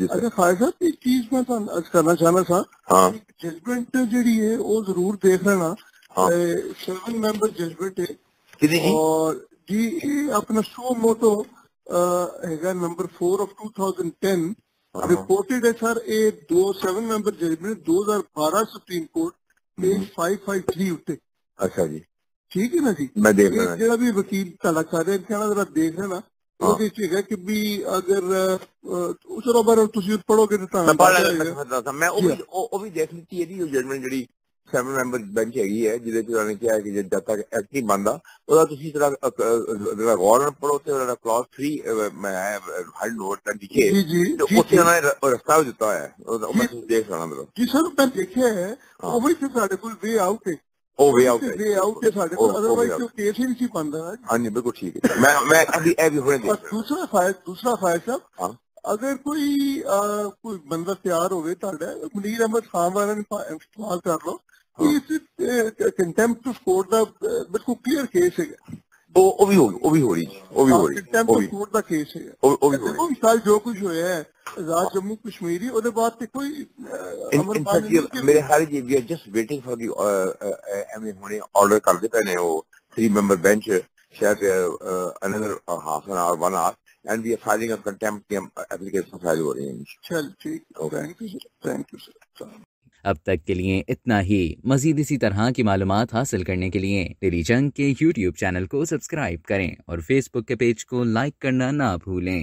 अच्छा ख्वाजा साहब एक चीज मैं अर्ज करना चाहना था। हाँ जजमेंट जी है वो जरूर देख लेना। हाँ 7 मेंबर जजमेंट है और जी अपना शो मोटो है नंबर 4 of 2010 रिपोर्टेड है sir a 7 member judgment 2012 supreme court page 553 उत्ते। अच्छा जी ठीक है ना जी मैं देख लेना जो भी वकील तला कर रहे हैं जरा देख लेना ਉਹਦੇ ਚ ਹੈਗਾ ਕਿ ਵੀ ਅਗਰ ਚਲੋ ਬਾਰੇ ਤੁਸੀਂ ਪੜੋਗੇ ਤਾਂ ਮੈਂ ਪੜ੍ਹ ਲੈਣਾ था मैं ਉਹ ਵੀ ਦੇਖ ਲਈ ਇਹਦੀ ਜਜਮੈਂਟ ਜਿਹੜੀ 7 ਮੈਂਬਰ ਬੈਂਚ ਹੈਗੀ ਹੈ ਜਿਹਦੇ ਚ ਉਹਨਾਂ ਨੇ ਕਿਹਾ ਕਿ ਜਦ ਤੱਕ ਐਕਟ ਨਹੀਂ ਬਣਦਾ ਉਹਦਾ ਤੁਸੀਂ ਜਿਹੜਾ ਗੌਰ ਨਾਲ ਪੜੋ ਤੇ ਉਹਦਾ ਕਲਾਸ 3 ਮੈਂ ਹਾਈ ਨੋਟ ਤਾਂ ਲਿਖੇ ਤੇ ਉੱਥੇ ਉਹਨਾਂ ਨੇ ਰਸਤਾ ਦਿੱਤਾ ਹੋਇਆ ਹੈ ਉਹ ਮੈਂ ਦੇਖ ਲੈਣਾ ਮੇਰਾ ਜੀ ਸਰ ਮੈਂ ਦੇਖਿਆ ਹੈ ਉਹ ਵੀ ਸਾਡੇ ਕੋਲ ਵੇ ਆਊਟ ਹੈ ਉਹ ਵੇ ਆਊਟ ਹੈ ਸਾਡੇ ਕੋਲ ਅਦਰਵਾਈਜ਼ ਕੋਈ ਕੇਸ ਹੀ ਨਹੀਂ ਸੀ ਬਣਦਾ। ਹਾਂਜੀ ਬਿਲਕੁਲ ਠੀਕ ਹੈ ਮੈਂ ਅभी ਇਹ ਹੁਣੇ ਦੇਖ ਦੂਸਰਾ ਫਾਇਲ ਸਾਹਿਬ ਅਗਰ ਕੋਈ ਬੰਦਾ ਤਿਆਰ ਹੋਵੇ ਤੁਹਾਡਾ ਮਨੀਰ ਅਹਿਮਦ ਖਾਨ ਵਾਲਿਆਂ ਨੇ ਇਸਤੇਮਾਲ ਕਰ ਲਓ ਇਸ ਕੰਟੈਂਪਟ ਆਫ ਕੋਰਟ ਦਾ ਬਿਲਕੁਲ ਕਲੀਅਰ ਕੇਸ ਹੈਗਾ ਉਹ ਵੀ ਹੋ ਰਹੀ contempt of court the case ਹੈਗਾ ਉਹ ਵੀ ਹੋ ਰਹੀ ਸਾਲ ਜੋ ਕੁਝ ਹੋਇਆ ਹੈ ਆਜ਼ਾਦ ਜੰਮੂ ਕਸ਼ਮੀਰੀ ਉਹਦੇ ਬਾਅਦ ਤੇ ਕੋਈ ਮੇਰੇ ਹਾਲ ਜੀ we are just waiting for the ਐਵੇਂ ਹੁਣੇ ਆਰਡਰ ਕਰਦੇ ਪਏ ਨੇ ਉਹ 3 ਮੈਂਬਰ ਬੈਂਚ ਸ਼ਾਇਦ another half an hour 1 hour and we are filing a contempt application file हो रही है। चल ठीक थैंक यू सर। अब तक के लिए इतना ही। मजीद इसी तरह की मालूमात हासिल करने के लिए डेली जंग के YouTube चैनल को सब्सक्राइब करें और Facebook के पेज को लाइक करना ना भूलें।